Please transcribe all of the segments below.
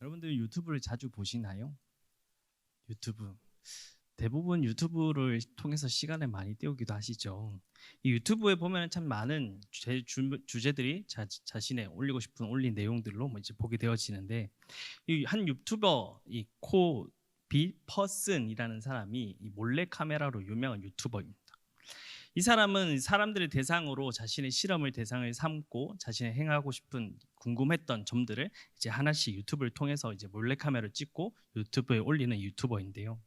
여러분들 유튜브를 자주 보시나요? 유튜브. 대부분 유튜브를 통해서 시간을 많이 때우기도 하시죠. 이 유튜브에 보면 참 많은 주제들이 자신의 올리고 싶은 올린 내용들로 뭐 이제 보게 되어지는데, 이 한 유튜버 이코 비퍼슨이라는 사람이 이 몰래 카메라로 유명한 유튜버입니다. 이 사람은 사람들을 대상으로 자신의 실험을 대상을 삼고 자신의 행하고 싶은 궁금했던 점들을 이제 하나씩 유튜브를 통해서 이제 몰래카메라를 찍고 유튜브에 올리는 유튜버인데요.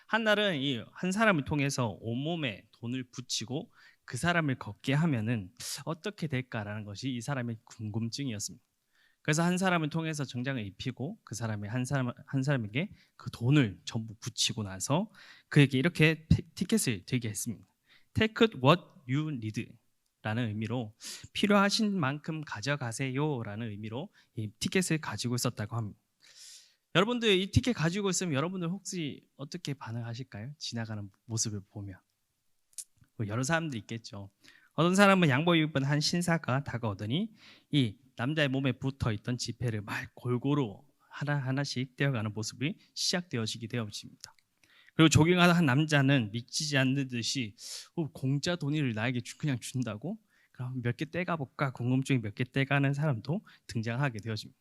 한날은 이 한 사람을 통해서 온몸에 돈을 붙이고 그 사람을 걷게 하면은 어떻게 될까라는 것이 이 사람의 궁금증이었습니다. 그래서 한 사람을 통해서 정장을 입히고 그 사람이 한 사람에게 그 돈을 전부 붙이고 나서 그에게 이렇게 티켓을 들게 했습니다. Take what you need 라는 의미로 필요하신 만큼 가져가세요 라는 의미로 이 티켓을 가지고 있었다고 합니다. 여러분들 이 티켓 가지고 있으면 여러분들 혹시 어떻게 반응하실까요? 지나가는 모습을 보면 뭐 여러 사람들이 있겠죠. 어떤 사람은 양복 입은 한 신사가 다가오더니 이 남자의 몸에 붙어있던 지폐를 막 골고루 하나씩 떼어가는 모습이 시작되어지게 되어집니다. 그리고 조깅하는 한 남자는 믿기지 않는 듯이 공짜 돈을 나에게 그냥 준다고? 그럼 몇 개 떼가 볼까? 궁금증이 몇 개 떼가는 사람도 등장하게 되어집니다.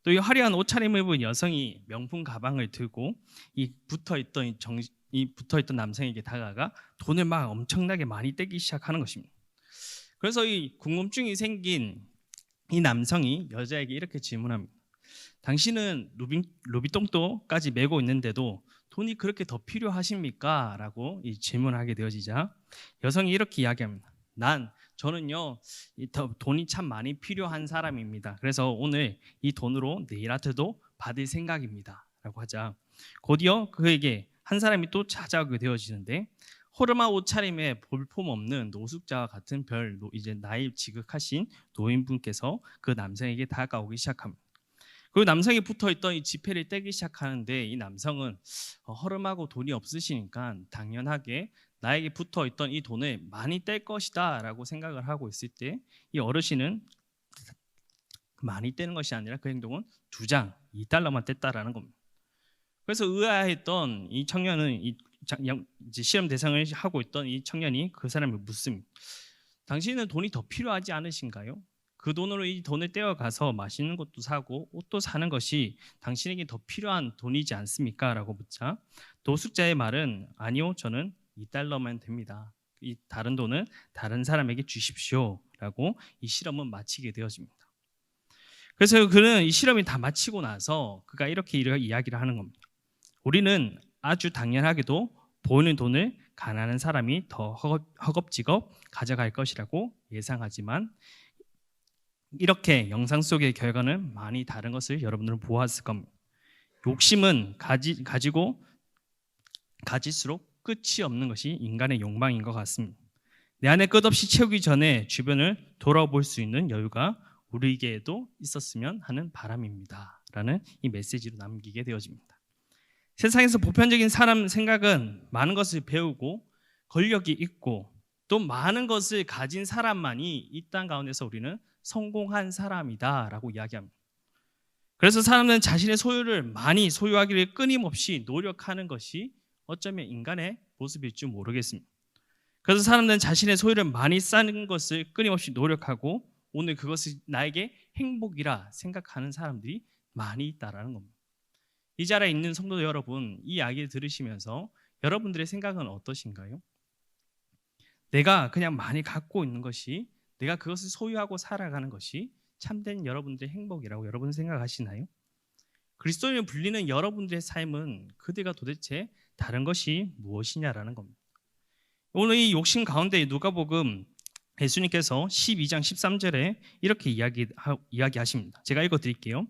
또 이 화려한 옷차림을 입은 여성이 명품 가방을 들고 이 붙어있던 남성에게 다가가 돈을 막 엄청나게 많이 떼기 시작하는 것입니다. 그래서 이 궁금증이 생긴 이 남성이 여자에게 이렇게 질문합니다. 당신은 루비통도까지 메고 있는데도 돈이 그렇게 더 필요하십니까? 라고 이 질문하게 되어지자 여성이 이렇게 이야기합니다. 저는요 돈이 참 많이 필요한 사람입니다. 그래서 오늘 이 돈으로 네일 아트도 받을 생각입니다. 라고 하자 곧이어 그에게 한 사람이 또 찾아오게 되어지는데 호르마 옷차림에 볼품없는 노숙자와 같은 이제 나이 지극하신 노인분께서 그 남성에게 다가오기 시작합니다. 그리고 남성이 붙어있던 이 지폐를 떼기 시작하는데 이 남성은 허름하고 돈이 없으시니까 당연하게 나에게 붙어있던 이 돈을 많이 뗄 것이다 라고 생각을 하고 있을 때 이 어르신은 많이 떼는 것이 아니라 그 행동은 2장 2달러만 뗐다라는 겁니다. 그래서 의아했던 이 청년은 이제 실험 대상을 하고 있던 이 청년이 그 사람을 묻습니다. 당신은 돈이 더 필요하지 않으신가요? 그 돈으로 이 돈을 떼어가서 맛있는 것도 사고 옷도 사는 것이 당신에게 더 필요한 돈이지 않습니까? 라고 묻자 노숙자의 말은 아니요, 저는 2달러만 됩니다. 이 다른 돈은 다른 사람에게 주십시오 라고 이 실험은 마치게 되어집니다. 그래서 그는 이 실험이 다 마치고 나서 그가 이렇게 이야기를 하는 겁니다. 우리는 아주 당연하게도 보이는 돈을 가난한 사람이 더 허겁지겁 가져갈 것이라고 예상하지만 이렇게 영상 속의 결과는 많이 다른 것을 여러분들은 보았을 겁니다. 욕심은 가질수록 끝이 없는 것이 인간의 욕망인 것 같습니다. 내 안에 끝없이 채우기 전에 주변을 돌아볼 수 있는 여유가 우리에게도 있었으면 하는 바람입니다. 라는 이 메시지로 남기게 되어집니다. 세상에서 보편적인 사람 생각은 많은 것을 배우고 권력이 있고 또 많은 것을 가진 사람만이 이 땅 가운데서 우리는 성공한 사람이다 라고 이야기합니다. 그래서 사람들은 자신의 소유를 많이 소유하기를 끊임없이 노력하는 것이 어쩌면 인간의 모습일 줄 모르겠습니다. 그래서 사람들은 자신의 소유를 많이 쌓는 것을 끊임없이 노력하고 오늘 그것이 나에게 행복이라 생각하는 사람들이 많이 있다라는 겁니다. 이 자리에 있는 성도 여러분, 이 이야기를 들으시면서 여러분들의 생각은 어떠신가요? 내가 그냥 많이 갖고 있는 것이, 내가 그것을 소유하고 살아가는 것이 참된 여러분들의 행복이라고 여러분 생각하시나요? 그리스도인을 불리는 여러분들의 삶은 그들과 도대체 다른 것이 무엇이냐라는 겁니다. 오늘 이 욕심 가운데 누가복음 예수님께서 12장 13절에 이렇게 이야기하십니다. 제가 읽어드릴게요.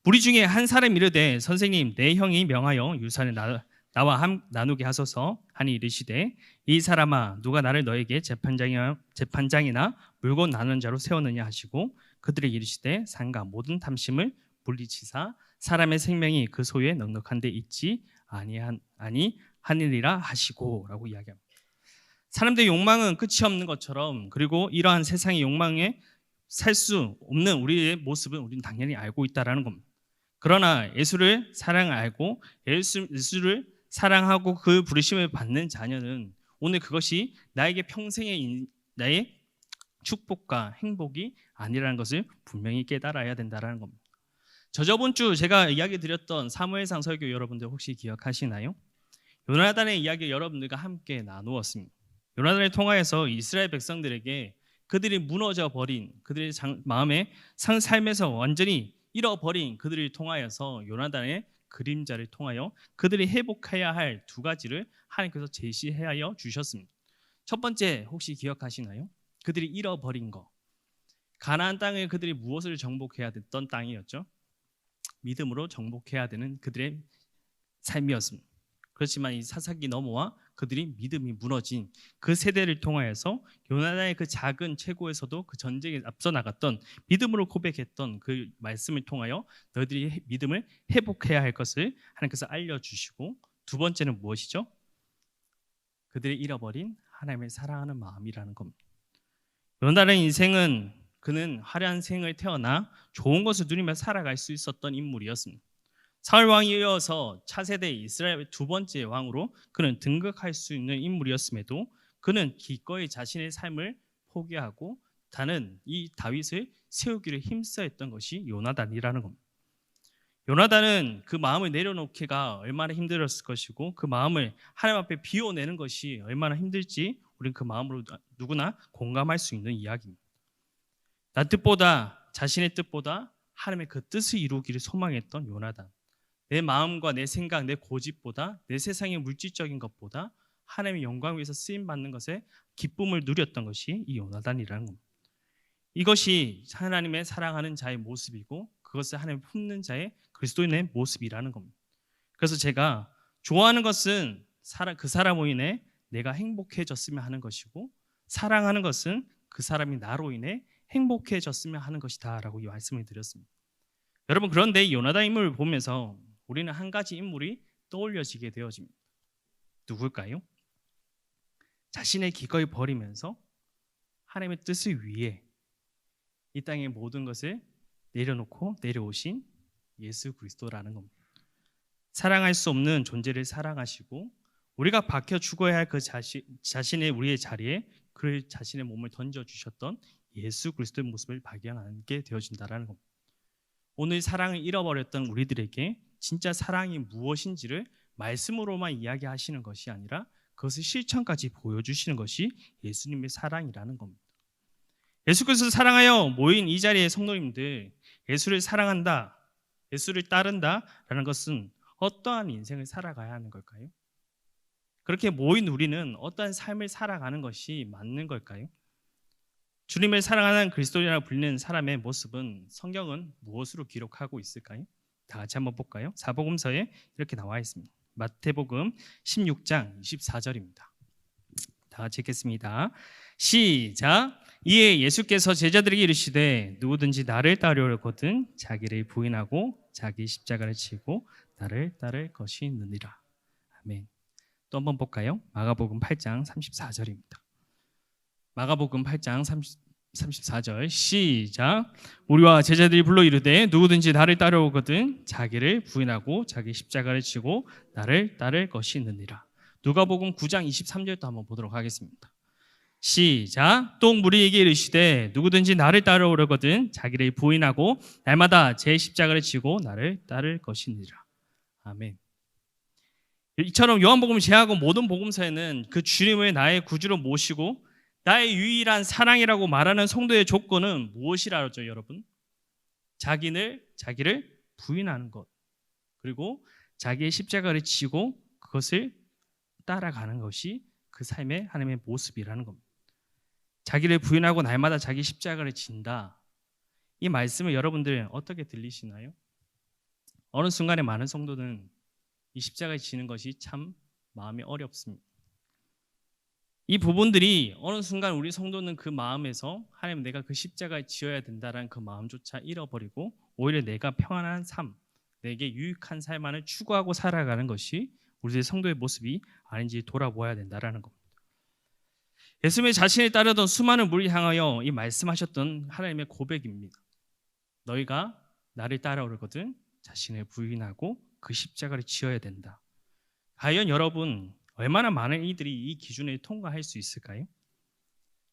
무리 중에 한 사람이 이르되 선생님 내 형이 명하여 유산을 나와 나누게 하소서 하니 이르시되 이 사람아 누가 나를 너에게 재판장이나 물건 나누는 자로 세웠느냐 하시고 그들에게 이르시되 상가 모든 탐심을 물리치사 사람의 생명이 그 소유에 넉넉한 데 있지 아니하니라 하시고 라고 이야기합니다. 사람들의 욕망은 끝이 없는 것처럼 그리고 이러한 세상의 욕망에 살 수 없는 우리의 모습은 우리는 당연히 알고 있다라는 겁니다. 그러나 예수를 사랑 알고 예수를 사랑하고 그 부르심을 받는 자녀는 오늘 그것이 나에게 평생의 나의 축복과 행복이 아니라는 것을 분명히 깨달아야 된다는 겁니다. 저번 주 제가 이야기 드렸던 사무엘상 설교 여러분들 혹시 기억하시나요? 요나단의 이야기를 여러분들과 함께 나누었습니다. 요나단을 통하여서 이스라엘 백성들에게 그들이 무너져 버린 그들의 마음의 삶에서 완전히 잃어버린 그들을 통하여서 요나단의 그림자를 통하여 그들이 회복해야 할 두 가지를 하나님께서 제시하여 주셨습니다. 첫 번째 혹시 기억하시나요? 그들이 잃어버린 것. 가나안 땅을 그들이 무엇을 정복해야 됐던 땅이었죠? 믿음으로 정복해야 되는 그들의 삶이었습니다. 그렇지만 이 사사기 넘어와 그들이 믿음이 무너진 그 세대를 통하여서 요나단의 그 작은 체고에서도 그 전쟁에 앞서 나갔던 믿음으로 고백했던 그 말씀을 통하여 너희들이 믿음을 회복해야 할 것을 하나님께서 알려주시고, 두 번째는 무엇이죠? 그들이 잃어버린 하나님을 사랑하는 마음이라는 겁니다. 요나단의 인생은 그는 화려한 생을 태어나 좋은 것을 누리며 살아갈 수 있었던 인물이었습니다. 사울 왕이 이어서 차세대 이스라엘 두 번째 왕으로 그는 등극할 수 있는 인물이었음에도 그는 기꺼이 자신의 삶을 포기하고 다른 이 다윗을 세우기를 힘써했던 것이 요나단이라는 겁니다. 요나단은 그 마음을 내려놓기가 얼마나 힘들었을 것이고 그 마음을 하나님 앞에 비워내는 것이 얼마나 힘들지 우리는 그 마음으로 누구나 공감할 수 있는 이야기입니다. 나 뜻보다, 자신의 뜻보다 하나님의 그 뜻을 이루기를 소망했던 요나단. 내 마음과 내 생각, 내 고집보다, 내 세상의 물질적인 것보다 하나님의 영광 위에서 쓰임 받는 것에 기쁨을 누렸던 것이 이 요나단이라는 겁니다. 이것이 하나님의 사랑하는 자의 모습이고 그것을 하나님 품는 자의 그리스도인의 모습이라는 겁니다. 그래서 제가 좋아하는 것은 그 사람으로 인해 내가 행복해졌으면 하는 것이고, 사랑하는 것은 그 사람이 나로 인해 행복해졌으면 하는 것이다 라고 이 말씀을 드렸습니다. 여러분, 그런데 이 요나단 인물을 보면서 우리는 한 가지 인물이 떠올려지게 되어집니다. 누굴까요? 자신의 기꺼이 버리면서 하나님의 뜻을 위해 이 땅의 모든 것을 내려놓고 내려오신 예수 그리스도라는 겁니다. 사랑할 수 없는 존재를 사랑하시고 우리가 박혀 죽어야 할 그 자신의 우리의 자리에 그 자신의 몸을 던져주셨던 예수 그리스도의 모습을 발견하게 되어진다는 겁니다. 오늘 사랑을 잃어버렸던 우리들에게 진짜 사랑이 무엇인지를 말씀으로만 이야기하시는 것이 아니라 그것을 실천까지 보여주시는 것이 예수님의 사랑이라는 겁니다. 예수 그리스도를 사랑하여 모인 이 자리의 성도님들, 예수를 사랑한다, 예수를 따른다 라는 것은 어떠한 인생을 살아가야 하는 걸까요? 그렇게 모인 우리는 어떠한 삶을 살아가는 것이 맞는 걸까요? 주님을 사랑하는 그리스도인이라고 불리는 사람의 모습은 성경은 무엇으로 기록하고 있을까요? 다 같이 한번 볼까요? 사복음서에 이렇게 나와 있습니다. 마태복음 16장 24절입니다. 다 같이 읽겠습니다. 시작. 이에 예수께서 제자들에게 이르시되 누구든지 나를 따르려거든 자기를 부인하고 자기 십자가를 지고 나를 따를 것이 있느니라. 아멘. 또 한번 볼까요? 마가복음 8장 34절입니다. 마가복음 8장 34절 시작. 우리와 제자들이 불러 이르되 누구든지 나를 따르려거든 자기를 부인하고 자기 십자가를 지고 나를 따를 것이 있느니라. 누가복음 9장 23절도 한번 보도록 하겠습니다. 시작. 또 무리에게 이르시되 누구든지 나를 따르려거든 자기를 부인하고 날마다 제 십자가를 지고 나를 따를 것이니라. 아멘. 이처럼 요한복음을 제외하고 모든 복음서에는 그 주님을 나의 구주로 모시고 나의 유일한 사랑이라고 말하는 성도의 조건은 무엇이라 하죠, 여러분? 자기를 부인하는 것, 그리고 자기의 십자가를 지고 그것을 따라가는 것이 그 삶의 하나님의 모습이라는 겁니다. 자기를 부인하고 날마다 자기 십자가를 진다. 이 말씀을 여러분들 어떻게 들리시나요? 어느 순간에 많은 성도는 이 십자가를 지는 것이 참 마음이 어렵습니다. 이 부분들이 어느 순간 우리 성도는 그 마음에서 하나님 내가 그 십자가를 지어야 된다라는 그 마음조차 잃어버리고 오히려 내가 평안한 삶, 내게 유익한 삶만을 추구하고 살아가는 것이 우리의 성도의 모습이 아닌지 돌아보아야 된다라는 겁니다. 예수님의 자신을 따르던 수많은 무리를 향하여 이 말씀하셨던 하나님의 고백입니다. 너희가 나를 따라오거든 자신을 부인하고 그 십자가를 지어야 된다. 과연 여러분 얼마나 많은 이들이 이 기준을 통과할 수 있을까요?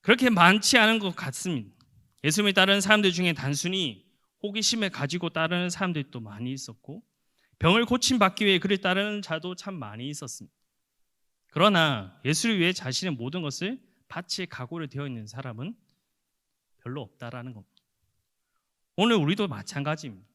그렇게 많지 않은 것 같습니다. 예수님을 따르는 사람들 중에 단순히 호기심을 가지고 따르는 사람들도 많이 있었고 병을 고침받기 위해 그를 따르는 자도 참 많이 있었습니다. 그러나 예수를 위해 자신의 모든 것을 바칠 각오를 되어 있는 사람은 별로 없다라는 겁니다. 오늘 우리도 마찬가지입니다.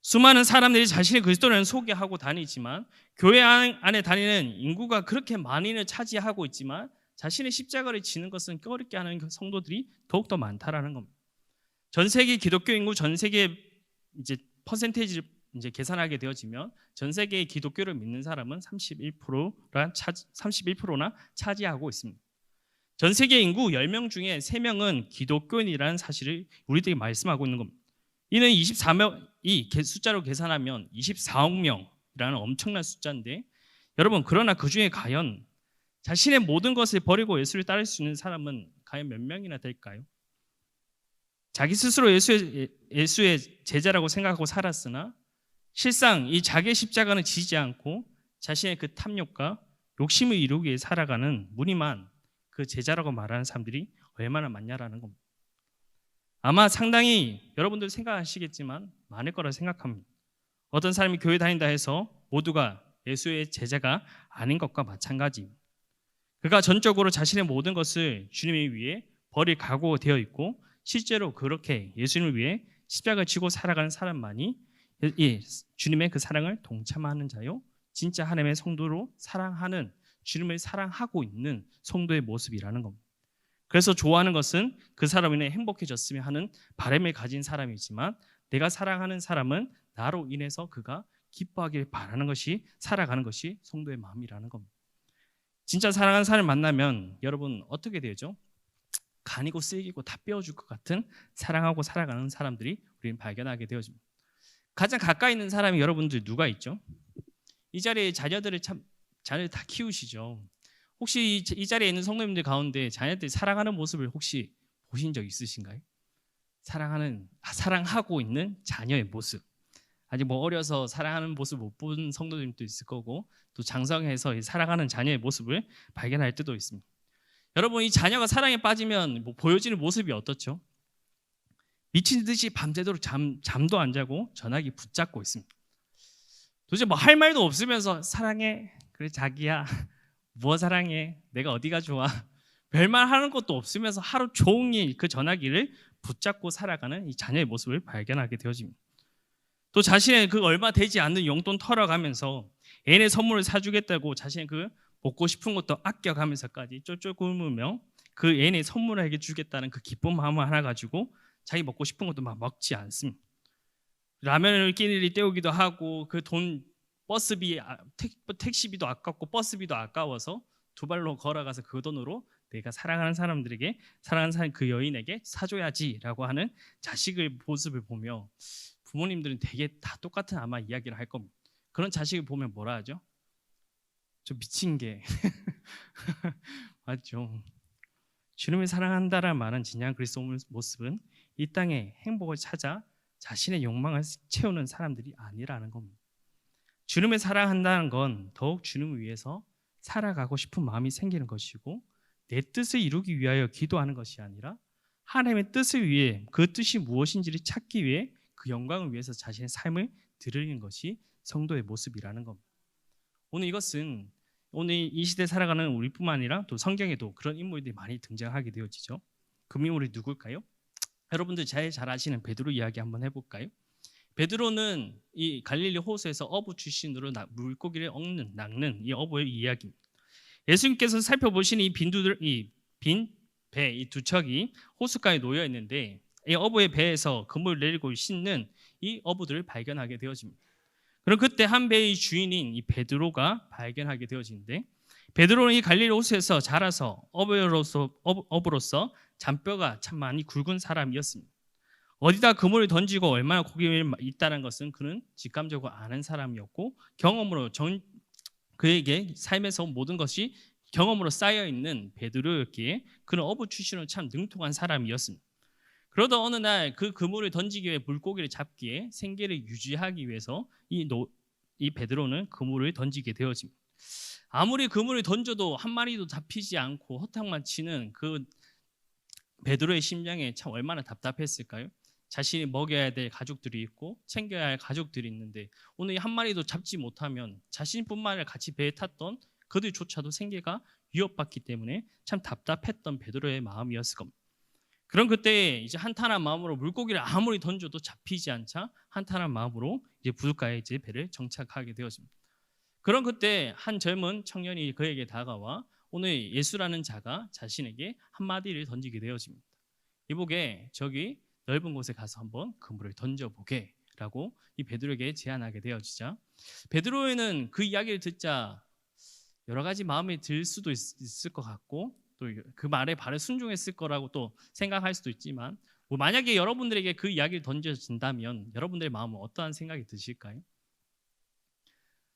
수많은 사람들이 자신의 그리스도를 소개하고 다니지만 교회 안에 다니는 인구가 그렇게 많이는 차지하고 있지만 자신의 십자가를 지는 것은 껴어렵게 하는 성도들이 더욱더 많다라는 겁니다. 전 세계 기독교 인구 전 세계 이제 퍼센테이지를 이제 계산하게 되어지면 전 세계의 기독교를 믿는 사람은 31%나 차지하고 있습니다. 전 세계 인구 10명 중에 3명은 기독교인이라는 사실을 우리들이 말씀하고 있는 겁니다. 이는 24명, 이 숫자로 계산하면 24억 명이라는 엄청난 숫자인데 여러분 그러나 그 중에 과연 자신의 모든 것을 버리고 예수를 따를 수 있는 사람은 과연 몇 명이나 될까요? 자기 스스로 예수의 제자라고 생각하고 살았으나 실상 이 자기의 십자가는 지지 않고 자신의 그 탐욕과 욕심을 이루기 위해 살아가는 무늬만 그 제자라고 말하는 사람들이 얼마나 많냐라는 겁니다. 아마 상당히 여러분들 생각하시겠지만 많을 거라 생각합니다. 어떤 사람이 교회 다닌다 해서 모두가 예수의 제자가 아닌 것과 마찬가지입니다. 그가 전적으로 자신의 모든 것을 주님을 위해 버릴 각오가 되어 있고 실제로 그렇게 예수님을 위해 십자가를 지고 살아가는 사람만이 주님의 그 사랑을 동참하는 자요 진짜 하나님의 성도로 사랑하는 주님을 사랑하고 있는 성도의 모습이라는 겁니다. 그래서 좋아하는 것은 그 사람이 행복해졌으면 하는 바람을 가진 사람이지만 내가 사랑하는 사람은 나로 인해서 그가 기뻐하길 바라는 것이 살아가는 것이 성도의 마음이라는 겁니다. 진짜 사랑하는 사람을 만나면 여러분 어떻게 되죠? 간이고 쓸기고 다 빼어줄 것 같은 사랑하고 살아가는 사람들이 우리는 발견하게 되어집니다. 가장 가까이 있는 사람이 여러분들 누가 있죠? 이 자리에 자녀들 다 키우시죠? 혹시 이 자리에 있는 성도님들 가운데 자녀들이 사랑하는 모습을 혹시 보신 적 있으신가요? 사랑하고 있는 자녀의 모습. 아직 어려서 사랑하는 모습 못 본 성도님도 있을 거고 또 장성해서 사랑하는 자녀의 모습을 발견할 때도 있습니다. 여러분 이 자녀가 사랑에 빠지면 보여지는 모습이 어떻죠? 미친 듯이 밤새도록 잠도 안 자고 전화기 붙잡고 있습니다. 도대체 할 말도 없으면서 사랑해, 그래 자기야 뭐 사랑해, 내가 어디가 좋아, 별말 하는 것도 없으면서 하루 종일 그 전화기를 붙잡고 살아가는 이 자녀의 모습을 발견하게 되어집니다. 또 자신의 그 얼마 되지 않는 용돈 털어가면서 애인의 선물을 사주겠다고 자신의 그 먹고 싶은 것도 아껴가면서까지 쫄쫄 굶으며 그 애인의 선물을 해주겠다는 그 기쁜 마음을 하나 가지고 자기 먹고 싶은 것도 막 먹지 않습니다. 라면을 끼니를 때우기도 하고 그 돈 버스비, 택시비도 아깝고 버스비도 아까워서 두 발로 걸어가서 그 돈으로 내가 사랑하는 사람들에게 사랑하는 사람 그 여인에게 사줘야지라고 하는 자식의 모습을 보며 부모님들은 되게 다 똑같은 아마 이야기를 할 겁니다. 그런 자식을 보면 뭐라 하죠? 저 미친 게 맞죠? 주님을 사랑한다라는 말은 진정한 그리스도 모습은 이 땅에 행복을 찾아 자신의 욕망을 채우는 사람들이 아니라는 겁니다. 주님을 사랑한다는 건 더욱 주님을 위해서 살아가고 싶은 마음이 생기는 것이고 내 뜻을 이루기 위하여 기도하는 것이 아니라 하나님의 뜻을 위해 그 뜻이 무엇인지를 찾기 위해 그 영광을 위해서 자신의 삶을 드리는 것이 성도의 모습이라는 겁니다. 오늘 이 시대에 살아가는 우리뿐만 아니라 또 성경에도 그런 인물들이 많이 등장하게 되어지죠. 그 인물이 누굴까요? 여러분들 잘 아시는 베드로 이야기 한번 해볼까요? 베드로는 이 갈릴리 호수에서 어부 출신으로 물고기를 낚는 이 어부의 이야기입니다. 예수님께서 살펴보신 이 빈 배, 이 두 척이 호숫가에 놓여 있는데 이 어부의 배에서 그물을 내리고 씻는 이 어부들을 발견하게 되어집니다. 그럼 그때 한 배의 주인인 이 베드로가 발견하게 되어지는데 베드로는 이 갈릴리 호수에서 자라서 어부로서 잔뼈가 참 많이 굵은 사람이었습니다. 어디다 그물을 던지고 얼마나 고기를 있다는 것은 그는 직감적으로 아는 사람이었고 경험으로 그에게 삶에서 모든 것이 경험으로 쌓여 있는 베드로였기에 그는 어부 출신으로 참 능통한 사람이었습니다. 그러다 어느 날 그 그물을 던지기 위해 물고기를 잡기에 생계를 유지하기 위해서 이 베드로는 그물을 던지게 되어집니다. 아무리 그물을 던져도 한 마리도 잡히지 않고 허탕만 치는 그 베드로의 심장에 참 얼마나 답답했을까요? 자신이 먹여야 될 가족들이 있고 챙겨야 할 가족들이 있는데 오늘 한 마리도 잡지 못하면 자신뿐만 아니라 같이 배에 탔던 그들조차도 생계가 위협받기 때문에 참 답답했던 베드로의 마음이었을 겁니다. 그런 그때 이제 한탄한 마음으로 물고기를 아무리 던져도 잡히지 않자 한탄한 마음으로 이제 부둣가에 이제 배를 정착하게 되었습니다. 그런 그때 한 젊은 청년이 그에게 다가와 오늘 예수라는 자가 자신에게 한마디를 던지게 되어집니다. 이보게 저기 넓은 곳에 가서 한번 그물을 던져보게 라고 이 베드로에게 제안하게 되어지자 베드로에는 그 이야기를 듣자 여러 가지 마음이 들 수도 있을 것 같고 또 그 말에 바로 순종했을 거라고 또 생각할 수도 있지만 만약에 여러분들에게 그 이야기를 던져진다면 여러분들의 마음은 어떠한 생각이 드실까요?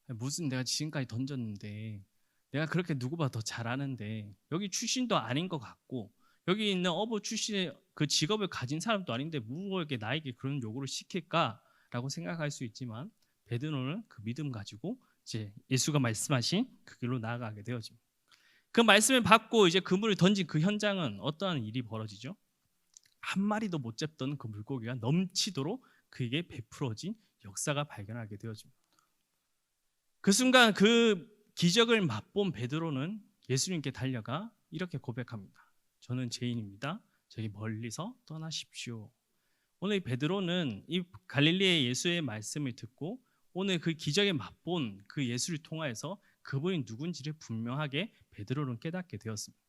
무슨 내가 지금까지 던졌는데 내가 그렇게 누구보다 더 잘하는데 여기 출신도 아닌 것 같고 여기 있는 어부 출신의 그 직업을 가진 사람도 아닌데 무엇에게 나에게 그런 요구를 시킬까라고 생각할 수 있지만 베드로는 그 믿음 가지고 이제 예수가 말씀하신 그 길로 나아가게 되어집니다. 그 말씀을 받고 이제 그물을 던진 그 현장은 어떠한 일이 벌어지죠? 한 마리도 못 잡던 그 물고기가 넘치도록 그에게 베풀어진 역사가 발견하게 되어집니다. 그 순간 그 기적을 맛본 베드로는 예수님께 달려가 이렇게 고백합니다. 저는 죄인입니다. 저기 멀리서 떠나십시오. 오늘 베드로는 이 갈릴리의 예수의 말씀을 듣고 오늘 그 기적에 맛본 그 예수를 통하여서 그분이 누군지를 분명하게 베드로는 깨닫게 되었습니다.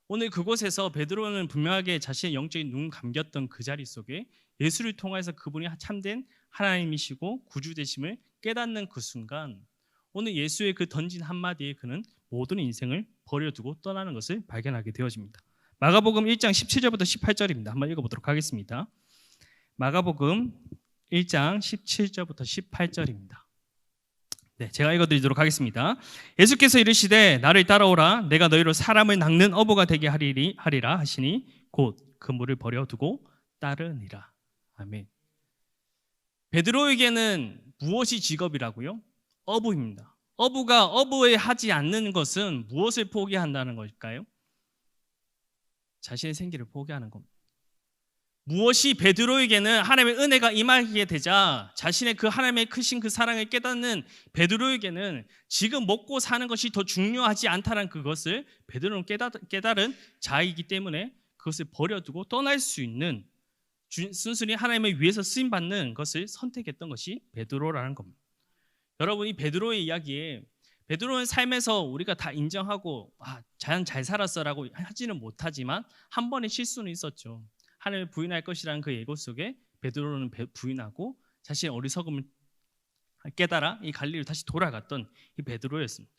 오늘 그곳에서 베드로는 분명하게 자신의 영적인 눈 감겼던 그 자리 속에 예수를 통해서 그분이 참된 하나님이시고 구주 되심을 깨닫는 그 순간 오늘 예수의 그 던진 한마디에 그는 모든 인생을 버려두고 떠나는 것을 발견하게 되어집니다. 마가복음 1장 17절부터 18절입니다. 한번 읽어보도록 하겠습니다. 마가복음 1장 17절부터 18절입니다. 네, 제가 읽어드리도록 하겠습니다. 예수께서 이르시되 나를 따라오라 내가 너희로 사람을 낚는 어부가 되게 하리라 하시니 곧 그물을 버려두고 따르니라. 아멘. 베드로에게는 무엇이 직업이라고요? 어부입니다. 어부가 어부에 하지 않는 것은 무엇을 포기한다는 걸까요? 자신의 생기를 포기하는 겁니다. 무엇이 베드로에게는 하나님의 은혜가 임하게 되자 자신의 그 하나님의 크신 그 사랑을 깨닫는 베드로에게는 지금 먹고 사는 것이 더 중요하지 않다는 그것을 베드로는 깨달은 자이기 때문에 그것을 버려두고 떠날 수 있는 순순히 하나님을 위해서 쓰임받는 것을 선택했던 것이 베드로라는 겁니다. 여러분 이 베드로의 이야기에 베드로의 삶에서 우리가 다 인정하고 잘 살았어라고 하지는 못하지만 한 번의 실수는 있었죠. 하나님을 부인할 것이라는 그 예고 속에 베드로는 부인하고 자신의 어리석음을 깨달아 이 갈릴리로 다시 돌아갔던 이 베드로였습니다.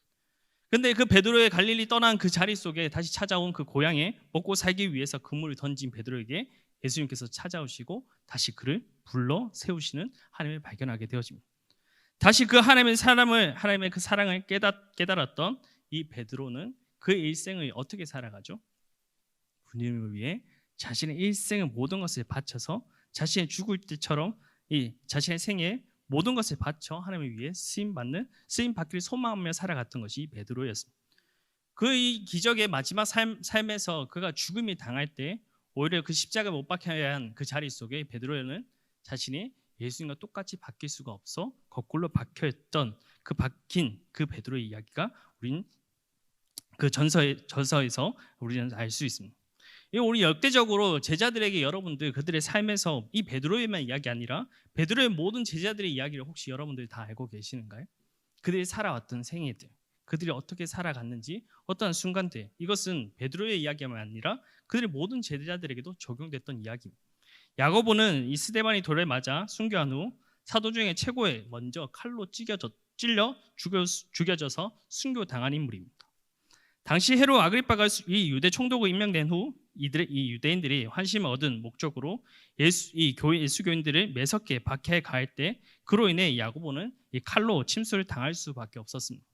근데 그 베드로의 갈릴리 떠난 그 자리 속에 다시 찾아온 그 고향에 먹고 살기 위해서 그물을 던진 베드로에게 예수님께서 찾아오시고 다시 그를 불러 세우시는 하나님을 발견하게 되어집니다. 다시 그 하나님의 그 사랑을 깨달았던 이 베드로는 그의 일생을 어떻게 살아가죠? 주님을 위해 자신의 일생의 모든 것을 바쳐서 자신의 죽을 때처럼 이 자신의 생에 모든 것을 바쳐 하나님을 위해 쓰임 받기를 소망하며 살아갔던 것이 베드로였습니다. 그 이 기적의 마지막 삶에서 그가 죽음이 당할 때 오히려 그 십자가에 못 박혀야 한 그 자리 속에 베드로는 자신이 예수님과 똑같이 바뀔 수가 없어 거꾸로 박혀있던 그 박힌 그 베드로의 이야기가 우린 그 전서에서 우리는 알 수 있습니다. 우리 역대적으로 제자들에게 여러분들 그들의 삶에서 이 베드로의만 이야기 아니라 베드로의 모든 제자들의 이야기를 혹시 여러분들 다 알고 계시는가요? 그들이 살아왔던 생애들, 그들이 어떻게 살아갔는지 어떠한 순간들, 이것은 베드로의 이야기만 아니라 그들의 모든 제자들에게도 적용됐던 이야기입니다. 야고보는 이 스데반이 돌에 맞아 순교한 후 사도 중에 최고의 먼저 칼로 찔려 죽여져서 순교당한 인물입니다. 당시 헤롯 아그리빠가 이 유대 총독으로 임명된 후 이 유대인들이 환심을 얻은 목적으로 예수교인들을 매섭게 박해에 가할 때 그로 인해 야고보는 이 칼로 침수를 당할 수밖에 없었습니다.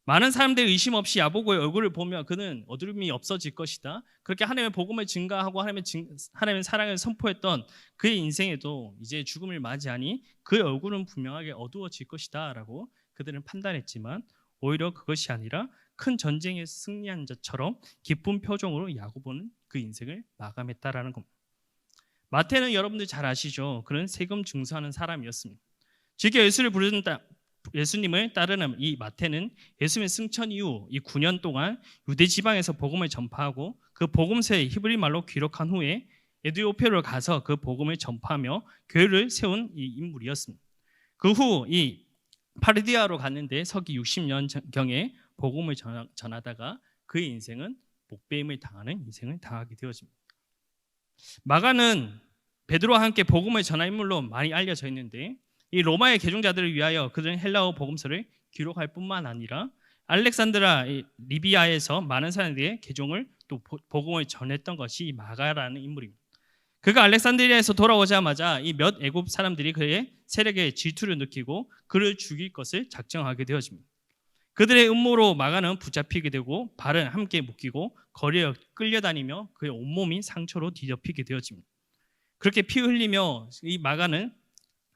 많은 사람들이 의심 없이 야고보의 얼굴을 보며 그는 어두움이 없어질 것이다. 그렇게 하나님의 복음을 증가하고 하나님의 사랑을 선포했던 그의 인생에도 이제 죽음을 맞이하니 그의 얼굴은 분명하게 어두워질 것이다 라고 그들은 판단했지만 오히려 그것이 아니라 큰 전쟁에 승리한 자처럼 기쁜 표정으로 야고보는 그 인생을 마감했다라는 겁니다. 마태는 여러분들 잘 아시죠? 그는 세금 증서하는 사람이었습니다. 즐겨 예수님을 따르는 이 마태는 예수님의 승천 이후 이 9년 동안 유대 지방에서 복음을 전파하고 그 복음서에 히브리 말로 기록한 후에 에티오피아로 가서 그 복음을 전파하며 교회를 세운 이 인물이었습니다. 그 후 이 파르디아로 갔는데 서기 60년경에 복음을 전하다가 그의 인생은 목배임을 당하는 인생을 당하게 되어집니다. 마가는 베드로와 함께 복음을 전한 인물로 많이 알려져 있는데 이 로마의 개종자들을 위하여 그들은 헬라어 복음서를 기록할 뿐만 아니라 알렉산드라 리비아에서 많은 사람들에게 개종을 또 복음을 전했던 것이 마가라는 인물입니다. 그가 알렉산드리아에서 돌아오자마자 이 몇 애굽 사람들이 그의 세력에 질투를 느끼고 그를 죽일 것을 작정하게 되어집니다. 그들의 음모로 마가는 붙잡히게 되고 발은 함께 묶이고 거리에 끌려다니며 그의 온몸이 상처로 뒤덮이게 되어집니다. 그렇게 피 흘리며 이 마가는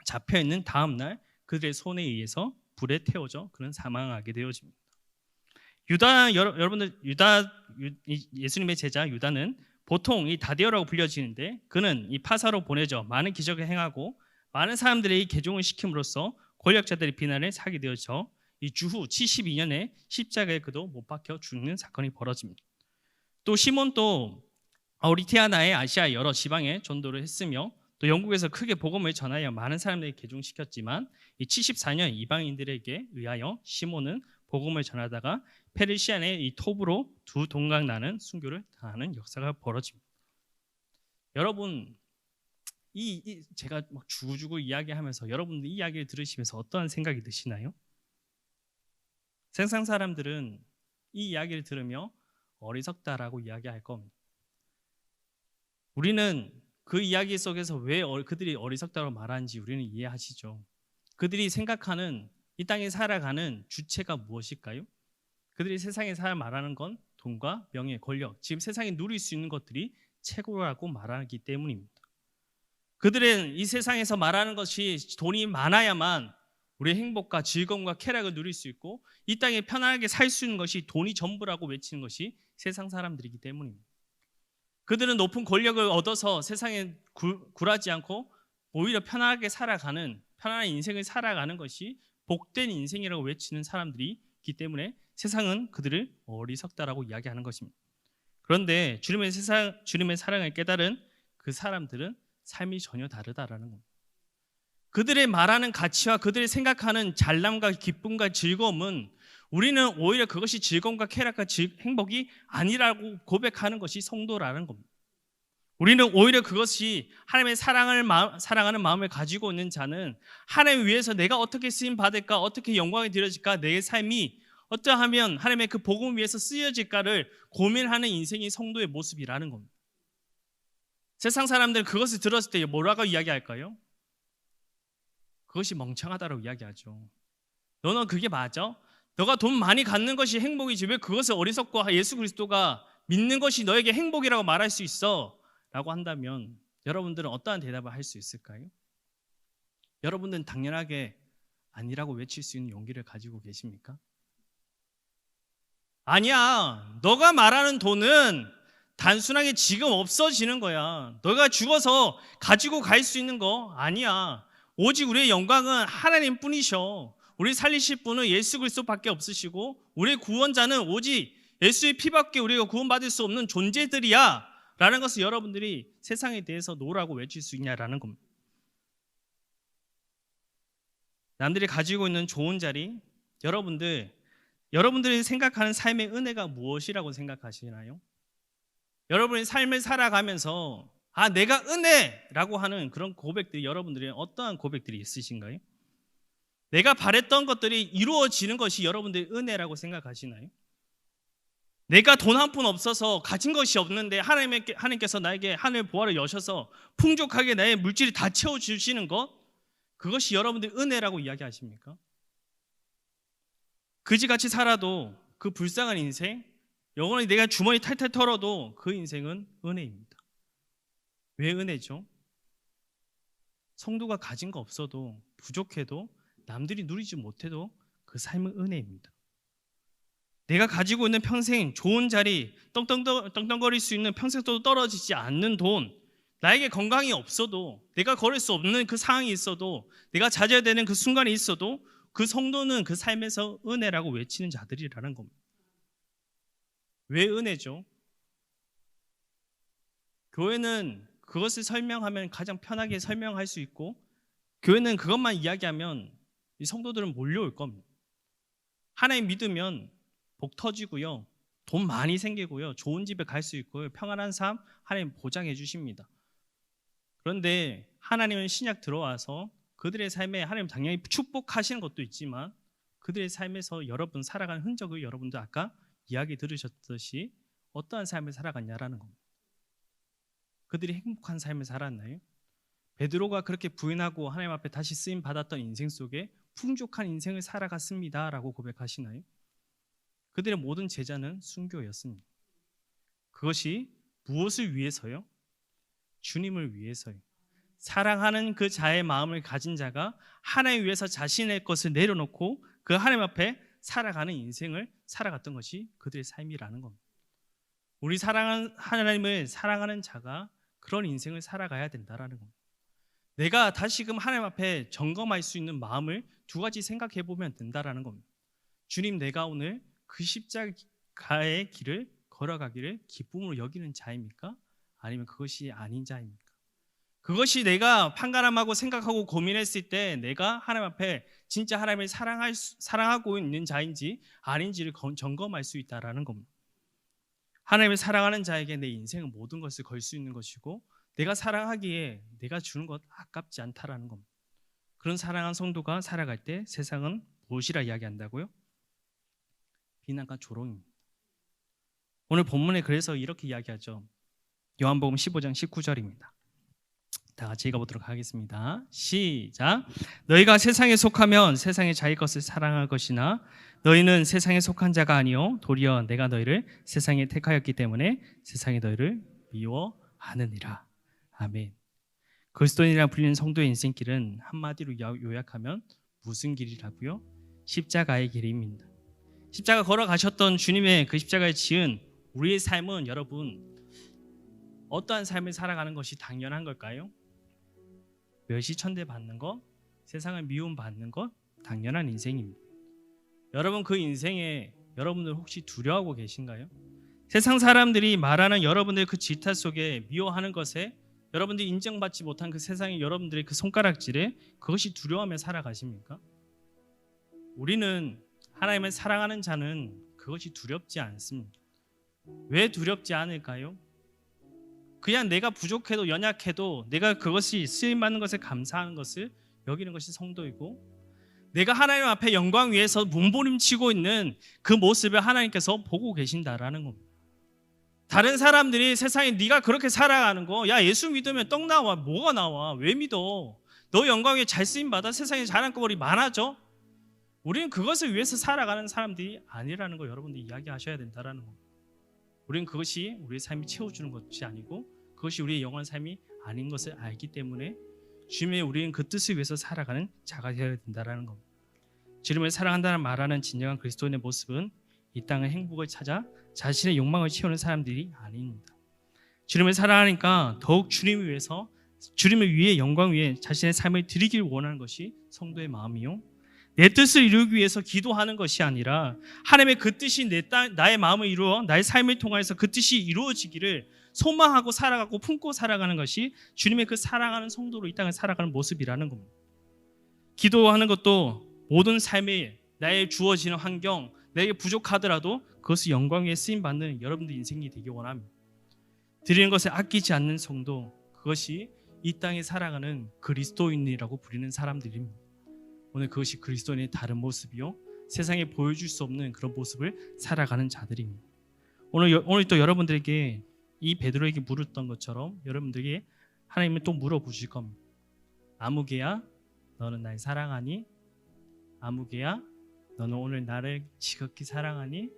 잡혀있는 다음 날 그들의 손에 의해서 불에 태워져 그는 사망하게 되어집니다. 예수님의 제자 유다는 보통 이 다디어라고 불려지는데 그는 이 파사로 보내져 많은 기적을 행하고 많은 사람들의 개종을 시킴으로써 권력자들의 비난을 사게 되어져 이 주후 72년에 십자가에 그도 못 박혀 죽는 사건이 벌어집니다. 또 시몬도 아우리티아나의 아시아 여러 지방에 전도를 했으며 또 영국에서 크게 복음을 전하여 많은 사람들에게 개종시켰지만 이 74년 이방인들에게 의하여 시몬은 복음을 전하다가 페르시아의 이 톱으로 두 동강 나는 순교를 당하는 역사가 벌어집니다. 여러분 제가 막 주구주구 이야기하면서 여러분들 이 이야기를 들으시면서 어떠한 생각이 드시나요? 세상 사람들은 이 이야기를 들으며 어리석다라고 이야기할 겁니다. 우리는 그 이야기 속에서 왜 그들이 어리석다고 말하는지 우리는 이해하시죠? 그들이 생각하는 이 땅에 살아가는 주체가 무엇일까요? 그들이 세상에 살아 말하는 건 돈과 명예, 권력, 지금 세상에 누릴 수 있는 것들이 최고라고 말하기 때문입니다. 그들은 이 세상에서 말하는 것이 돈이 많아야만 우리의 행복과 즐거움과 쾌락을 누릴 수 있고 이 땅에 편안하게 살 수 있는 것이 돈이 전부라고 외치는 것이 세상 사람들이기 때문입니다. 그들은 높은 권력을 얻어서 세상에 굴하지 않고 오히려 편안하게 살아가는 편안한 인생을 살아가는 것이 복된 인생이라고 외치는 사람들이기 때문에 세상은 그들을 어리석다라고 이야기하는 것입니다. 그런데 주님의 사랑을 깨달은 그 사람들은 삶이 전혀 다르다라는 겁니다. 그들의 말하는 가치와 그들이 생각하는 잘남과 기쁨과 즐거움은 우리는 오히려 그것이 즐거움과 쾌락과 행복이 아니라고 고백하는 것이 성도라는 겁니다. 우리는 오히려 그것이 하나님의 사랑하는 마음을 가지고 있는 자는 하나님 위해서 내가 어떻게 쓰임 받을까, 어떻게 영광이 드려질까, 내 삶이 어떠하면 하나님의 그 복음 위해서 쓰여질까를 고민하는 인생이 성도의 모습이라는 겁니다. 세상 사람들은 그것을 들었을 때 뭐라고 이야기할까요? 그것이 멍청하다고 이야기하죠. 너는 그게 맞아? 너가 돈 많이 갖는 것이 행복이지 왜 그것을 어리석고 예수 그리스도가 믿는 것이 너에게 행복이라고 말할 수 있어? 라고 한다면 여러분들은 어떠한 대답을 할 수 있을까요? 여러분들은 당연하게 아니라고 외칠 수 있는 용기를 가지고 계십니까? 아니야. 너가 말하는 돈은 단순하게 지금 없어지는 거야. 너가 죽어서 가지고 갈 수 있는 거 아니야. 오직 우리의 영광은 하나님 뿐이셔. 우리 살리실 분은 예수 그리스도밖에 없으시고 우리의 구원자는 오직 예수의 피밖에 우리가 구원받을 수 없는 존재들이야 라는 것을 여러분들이 세상에 대해서 노라고 외칠 수 있냐라는 겁니다. 남들이 가지고 있는 좋은 자리, 여러분들이 생각하는 삶의 은혜가 무엇이라고 생각하시나요? 여러분의 삶을 살아가면서 내가 은혜라고 하는 그런 고백들이 여러분들의 어떠한 고백들이 있으신가요? 내가 바랬던 것들이 이루어지는 것이 여러분들의 은혜라고 생각하시나요? 내가 돈 한 푼 없어서 가진 것이 없는데 하나님께서 나에게 하늘 보화를 여셔서 풍족하게 나의 물질이 다 채워주시는 것, 그것이 여러분들의 은혜라고 이야기하십니까? 그지같이 살아도 그 불쌍한 인생, 영원히 내가 주머니 탈탈 털어도 그 인생은 은혜입니다. 왜 은혜죠? 성도가 가진 거 없어도 부족해도 남들이 누리지 못해도 그 삶은 은혜입니다. 내가 가지고 있는 평생 좋은 자리, 떵떵거릴 수 있는 평생 또 떨어지지 않는 돈, 나에게 건강이 없어도, 내가 걸을 수 없는 그 상황이 있어도, 내가 자제해야 되는 그 순간이 있어도 그 성도는 그 삶에서 은혜라고 외치는 자들이라는 겁니다. 왜 은혜죠? 교회는 그것을 설명하면 가장 편하게 설명할 수 있고, 교회는 그것만 이야기하면 이 성도들은 몰려올 겁니다. 하나님 믿으면 복 터지고요, 돈 많이 생기고요, 좋은 집에 갈 수 있고요, 평안한 삶 하나님 보장해 주십니다. 그런데 하나님은 신약 들어와서 그들의 삶에 하나님 당연히 축복하시는 것도 있지만 그들의 삶에서 여러분 살아가는 흔적을 여러분도 아까 이야기 들으셨듯이 어떠한 삶을 살아갔냐라는 겁니다. 그들이 행복한 삶을 살았나요? 베드로가 그렇게 부인하고 하나님 앞에 다시 쓰임 받았던 인생 속에 풍족한 인생을 살아갔습니다 라고 고백하시나요? 그들의 모든 제자는 순교였습니다. 그것이 무엇을 위해서요? 주님을 위해서요. 사랑하는 그 자의 마음을 가진 자가 하나님 위해서 자신의 것을 내려놓고 그 하나님 앞에 살아가는 인생을 살아갔던 것이 그들의 삶이라는 겁니다. 우리 사랑하는 하나님을 사랑하는 자가 그런 인생을 살아가야 된다라는 겁니다. 내가 다시금 하나님 앞에 점검할 수 있는 마음을 두 가지 생각해 보면 된다라는 겁니다. 주님, 내가 오늘 그 십자가의 길을 걸어가기를 기쁨으로 여기는 자입니까? 아니면 그것이 아닌 자입니까? 그것이 내가 판가름하고 생각하고 고민했을 때 내가 하나님 앞에 진짜 하나님을 사랑하고 있는 자인지 아닌지를 점검할 수 있다라는 겁니다. 하나님을 사랑하는 자에게 내 인생은 모든 것을 걸 수 있는 것이고 내가 사랑하기에 내가 주는 것 아깝지 않다라는 겁니다. 그런 사랑한 성도가 살아갈 때 세상은 무엇이라 이야기한다고요? 비난과 조롱입니다. 오늘 본문에 그래서 이렇게 이야기하죠. 요한복음 15장 19절입니다. 다 같이 읽어보도록 하겠습니다. 시작. 너희가 세상에 속하면 세상의 자기 것을 사랑할 것이나 너희는 세상에 속한 자가 아니요 도리어 내가 너희를 세상에 택하였기 때문에 세상이 너희를 미워하느니라. 아멘. 그리스도인이라 불리는 성도의 인생길은 한마디로 요약하면 무슨 길이라고요? 십자가의 길입니다. 십자가 걸어가셨던 주님의 그 십자가에 지은 우리의 삶은 여러분 어떠한 삶을 살아가는 것이 당연한 걸까요? 멸시천대 받는 것, 세상을 미움받는 것 당연한 인생입니다. 여러분 그 인생에 여러분들 혹시 두려워하고 계신가요? 세상 사람들이 말하는 여러분들 그 질타 속에 미워하는 것에 여러분들이 인정받지 못한 그 세상의 여러분들의 그 손가락질에 그것이 두려워하며 살아가십니까? 우리는 하나님을 사랑하는 자는 그것이 두렵지 않습니다. 왜 두렵지 않을까요? 그냥 내가 부족해도 연약해도 내가 그것이 쓰임받는 것에 감사하는 것을 여기는 것이 성도이고 내가 하나님 앞에 영광 위에서 몸부림치고 있는 그 모습을 하나님께서 보고 계신다라는 겁니다. 다른 사람들이 세상에 네가 그렇게 살아가는 거, 야 예수 믿으면 떡 나와, 뭐가 나와, 왜 믿어? 너 영광 위에 잘 쓰임받아, 세상에 자랑거리 많아져? 우리는 그것을 위해서 살아가는 사람들이 아니라는 거 여러분들이 이야기하셔야 된다라는 겁니다. 우리는 그것이 우리의 삶이 채워주는 것이 아니고 그것이 우리의 영원한 삶이 아닌 것을 알기 때문에 주님의 우리는 그 뜻을 위해서 살아가는 자가 되어야 된다는 겁니다. 주님을 사랑한다는 말하는 진정한 그리스도인의 모습은 이 땅의 행복을 찾아 자신의 욕망을 채우는 사람들이 아닙니다. 주님을 사랑하니까 더욱 주님을 위해서 주님을 위해 영광 위에 자신의 삶을 드리길 원하는 것이 성도의 마음이요. 내 뜻을 이루기 위해서 기도하는 것이 아니라 하나님의 그 뜻이 나의 마음을 이루어 나의 삶을 통해서 그 뜻이 이루어지기를 소망하고 살아가고 품고 살아가는 것이 주님의 그 사랑하는 성도로 이 땅을 살아가는 모습이라는 겁니다. 기도하는 것도 모든 삶에 나의 주어지는 환경, 내게 부족하더라도 그것을 영광 위에 쓰임받는 여러분들 인생이 되기 원합니다. 드리는 것을 아끼지 않는 성도, 그것이 이 땅에 살아가는 그리스도인이라고 부르는 사람들입니다. 오늘 그것이 그리스도인의 다른 모습이요, 세상에 보여줄 수 없는 그런 모습을 살아가는 자들입니다. 오늘 또 여러분들에게 이 베드로에게 물었던 것처럼 여러분들에게 하나님은 또 물어보실 겁니다. 아무개야 너는 날 사랑하니? 아무개야 너는 오늘 나를 지극히 사랑하니?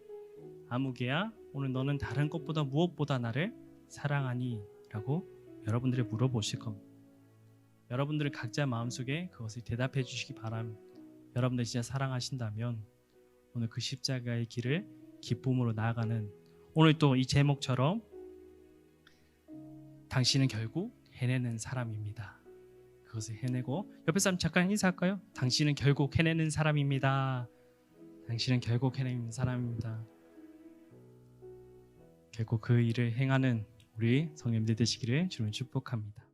아무개야, 오늘 너는 다른 것보다 무엇보다 나를 사랑하니? 라고 여러분들이 물어보실 겁니다. 여러분들이 각자 마음속에 그것을 대답해 주시기 바랍니다. 여러분들 진짜 사랑하신다면 오늘 그 십자가의 길을 기쁨으로 나아가는, 오늘 또 이 제목처럼 당신은 결국 해내는 사람입니다. 그것을 해내고, 옆에 사람 잠깐 인사할까요? 당신은 결국 해내는 사람입니다. 당신은 결국 해내는 사람입니다. 결국 그 일을 행하는 우리 성령님들 되시기를 주님 축복합니다.